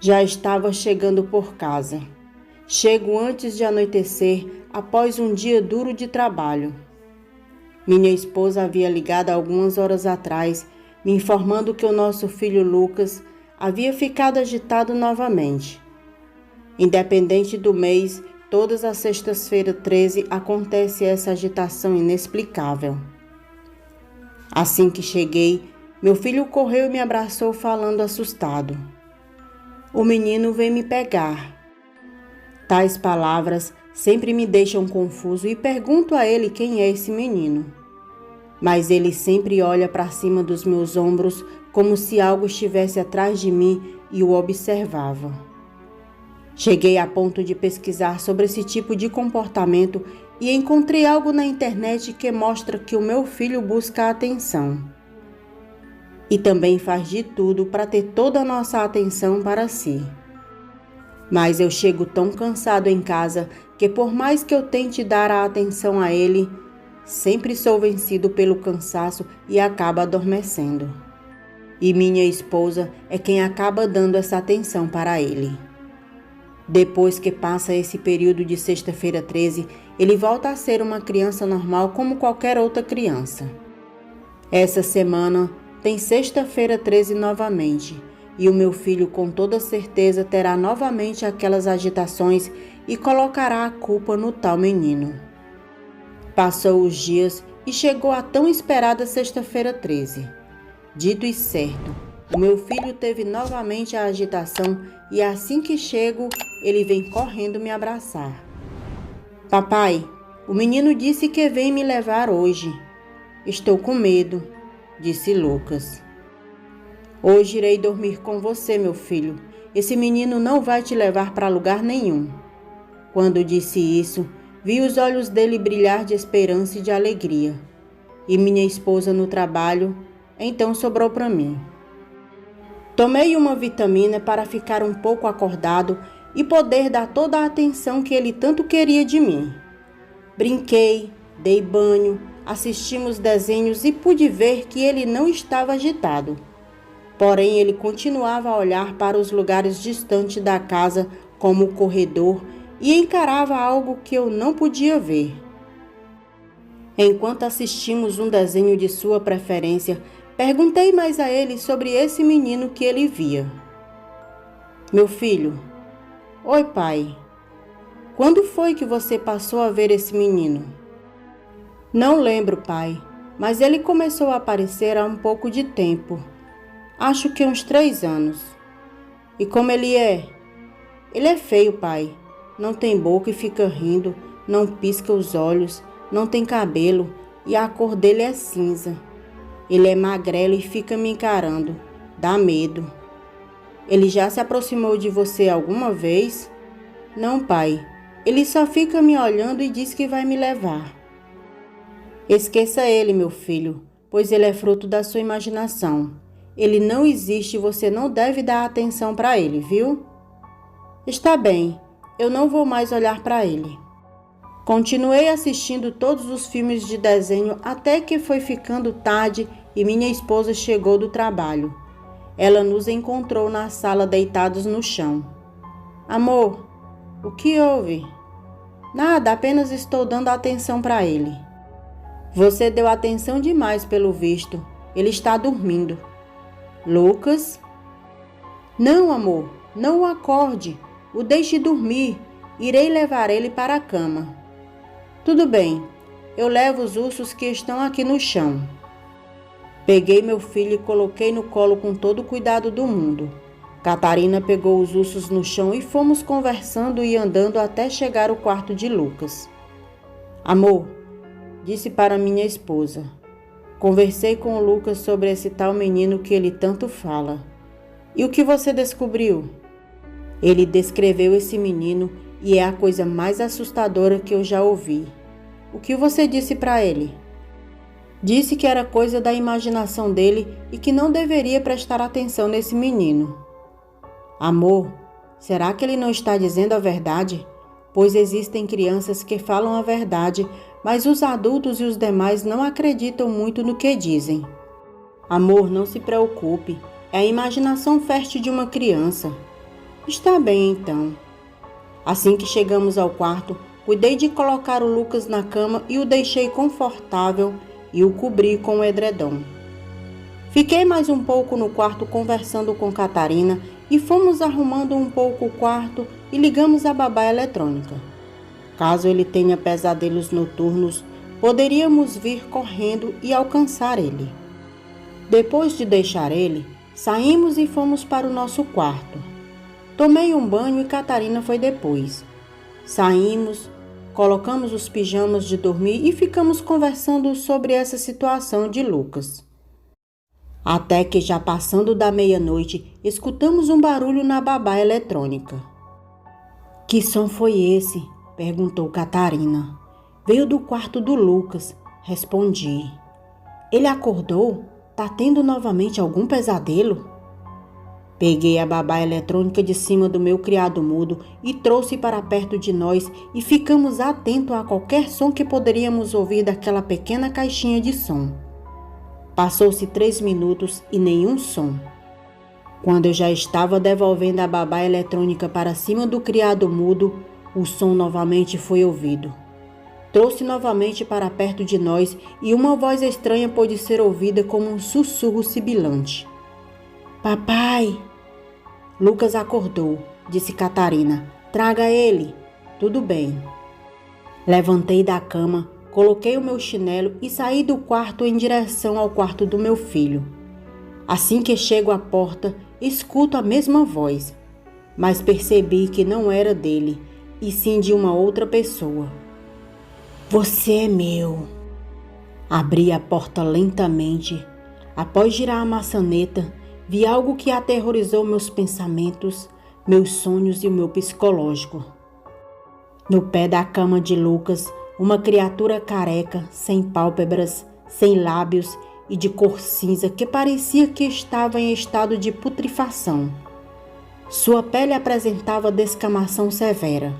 Já estava chegando por casa. Chego antes de anoitecer, após um dia duro de trabalho. Minha esposa havia ligado algumas horas atrás, me informando que o nosso filho Lucas havia ficado agitado novamente. Independente do mês, todas as sextas-feiras 13 acontece essa agitação inexplicável. Assim que cheguei, meu filho correu e me abraçou falando assustado. O menino vem me pegar. Tais palavras sempre me deixam confuso e pergunto a ele quem é esse menino. Mas ele sempre olha para cima dos meus ombros como se algo estivesse atrás de mim e o observava. Cheguei a ponto de pesquisar sobre esse tipo de comportamento e encontrei algo na internet que mostra que o meu filho busca atenção. E também faz de tudo para ter toda a nossa atenção para si. Mas eu chego tão cansado em casa que por mais que eu tente dar a atenção a ele, sempre sou vencido pelo cansaço e acabo adormecendo. E minha esposa é quem acaba dando essa atenção para ele. Depois que passa esse período de sexta-feira 13, ele volta a ser uma criança normal como qualquer outra criança. Essa semana tem sexta-feira 13 novamente, e o meu filho com toda certeza terá novamente aquelas agitações e colocará a culpa no tal menino. Passou os dias e chegou a tão esperada sexta-feira 13. Dito e certo, o meu filho teve novamente a agitação e assim que chego, ele vem correndo me abraçar. Papai, o menino disse que vem me levar hoje. Estou com medo, disse Lucas. Hoje irei dormir com você, meu filho. Esse menino não vai te levar para lugar nenhum. Quando disse isso, vi os olhos dele brilhar de esperança e de alegria. E minha esposa no trabalho, então sobrou para mim. Tomei uma vitamina para ficar um pouco acordado e poder dar toda a atenção que ele tanto queria de mim. Brinquei, dei banho, assistimos desenhos e pude ver que ele não estava agitado. Porém, ele continuava a olhar para os lugares distantes da casa, como o corredor, e encarava algo que eu não podia ver. Enquanto assistimos um desenho de sua preferência, perguntei mais a ele sobre esse menino que ele via. Meu filho, oi pai, quando foi que você passou a ver esse menino? Não lembro, pai, mas ele começou a aparecer há um pouco de tempo. Acho que uns 3 anos. E como ele é? Ele é feio, pai. Não tem boca e fica rindo, não pisca os olhos, não tem cabelo e a cor dele é cinza. Ele é magrelo e fica me encarando. Dá medo. Ele já se aproximou de você alguma vez? Não, pai. Ele só fica me olhando e diz que vai me levar. Esqueça ele, meu filho, pois ele é fruto da sua imaginação. Ele não existe e você não deve dar atenção para ele, viu? Está bem, eu não vou mais olhar para ele. Continuei assistindo todos os filmes de desenho até que foi ficando tarde e minha esposa chegou do trabalho. Ela nos encontrou na sala deitados no chão. Amor, o que houve? Nada, apenas estou dando atenção para ele. Você deu atenção demais pelo visto. Ele está dormindo. Lucas? Não, amor, não o acorde. O deixe dormir. Irei levar ele para a cama. Tudo bem, eu levo os ursos que estão aqui no chão. Peguei meu filho e coloquei no colo com todo o cuidado do mundo. Catarina pegou os ursos no chão e fomos conversando e andando até chegar ao quarto de Lucas. Amor, disse para minha esposa. Conversei com o Lucas sobre esse tal menino que ele tanto fala. E o que você descobriu? Ele descreveu esse menino e é a coisa mais assustadora que eu já ouvi. O que você disse para ele? Disse que era coisa da imaginação dele e que não deveria prestar atenção nesse menino. Amor, será que ele não está dizendo a verdade? Pois existem crianças que falam a verdade, mas os adultos e os demais não acreditam muito no que dizem. Amor, não se preocupe, é a imaginação fértil de uma criança. Está bem, então. Assim que chegamos ao quarto, cuidei de colocar o Lucas na cama e o deixei confortável e o cobri com o edredom. Fiquei mais um pouco no quarto conversando com Catarina e fomos arrumando um pouco o quarto e ligamos a babá eletrônica. Caso ele tenha pesadelos noturnos, poderíamos vir correndo e alcançar ele. Depois de deixar ele, saímos e fomos para o nosso quarto. Tomei um banho e Catarina foi depois. Saímos, colocamos os pijamas de dormir e ficamos conversando sobre essa situação de Lucas. Até que, já passando da meia-noite, escutamos um barulho na babá eletrônica. Que som foi esse? Perguntou Catarina. Veio do quarto do Lucas, respondi. Ele acordou? Tá tendo novamente algum pesadelo? Peguei a babá eletrônica de cima do meu criado mudo e trouxe para perto de nós e ficamos atentos a qualquer som que poderíamos ouvir daquela pequena caixinha de som. Passou-se 3 minutos e nenhum som. Quando eu já estava devolvendo a babá eletrônica para cima do criado mudo, o som novamente foi ouvido. Trouxe novamente para perto de nós e uma voz estranha pôde ser ouvida como um sussurro sibilante. Papai! Lucas acordou, disse Catarina. Traga ele. Tudo bem. Levantei da cama, coloquei o meu chinelo e saí do quarto em direção ao quarto do meu filho. Assim que chego à porta, escuto a mesma voz, mas percebi que não era dele, e sim de uma outra pessoa. Você é meu. Abri a porta lentamente. Após girar a maçaneta, vi algo que aterrorizou meus pensamentos, meus sonhos e o meu psicológico. No pé da cama de Lucas, uma criatura careca, sem pálpebras, sem lábios e de cor cinza que parecia que estava em estado de putrefação. Sua pele apresentava descamação severa.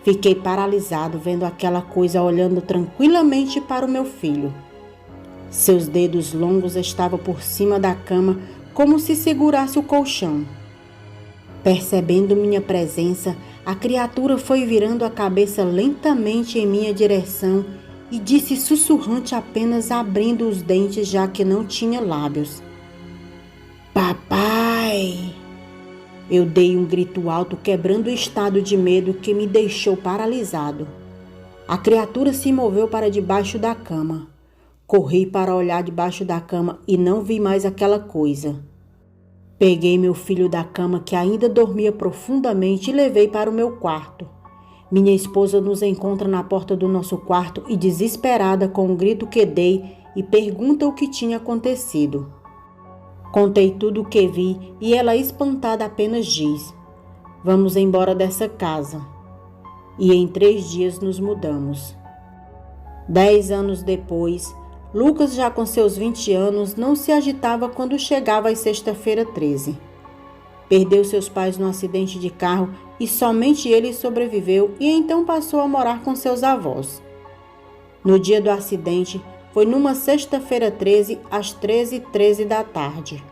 Fiquei paralisado vendo aquela coisa olhando tranquilamente para o meu filho. Seus dedos longos estavam por cima da cama como se segurasse o colchão. Percebendo minha presença, a criatura foi virando a cabeça lentamente em minha direção e disse sussurrante, apenas abrindo os dentes já que não tinha lábios. Papai! Eu dei um grito alto, quebrando o estado de medo que me deixou paralisado. A criatura se moveu para debaixo da cama. Corri para olhar debaixo da cama e não vi mais aquela coisa. Peguei meu filho da cama, que ainda dormia profundamente, e levei para o meu quarto. Minha esposa nos encontra na porta do nosso quarto e, desesperada com o grito que dei, e pergunta o que tinha acontecido. Contei tudo o que vi e ela, espantada, apenas diz: vamos embora dessa casa. E em 3 dias nos mudamos. 10 anos depois, Lucas, já com seus 20 anos, não se agitava quando chegava às sexta-feira 13. Perdeu seus pais num acidente de carro e somente ele sobreviveu e então passou a morar com seus avós. No dia do acidente, foi numa sexta-feira 13, às 13h13 da tarde.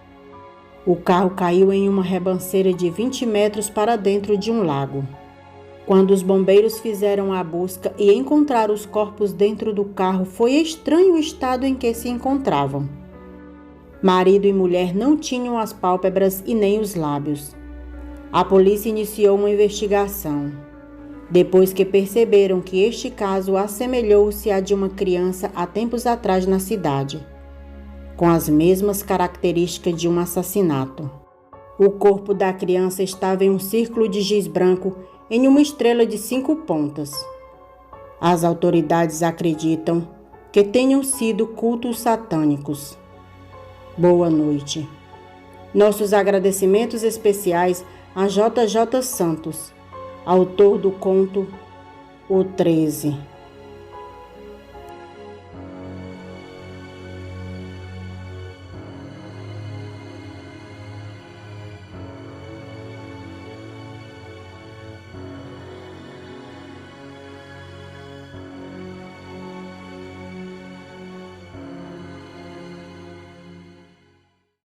O carro caiu em uma ribanceira de 20 metros para dentro de um lago. Quando os bombeiros fizeram a busca e encontraram os corpos dentro do carro, foi estranho o estado em que se encontravam. Marido e mulher não tinham as pálpebras e nem os lábios. A polícia iniciou uma investigação. Depois que perceberam que este caso assemelhou-se a de uma criança há tempos atrás na cidade, com as mesmas características de um assassinato. O corpo da criança estava em um círculo de giz branco em uma estrela de 5 pontas. As autoridades acreditam que tenham sido cultos satânicos. Boa noite. Nossos agradecimentos especiais a JJ Santos, autor do conto O 13.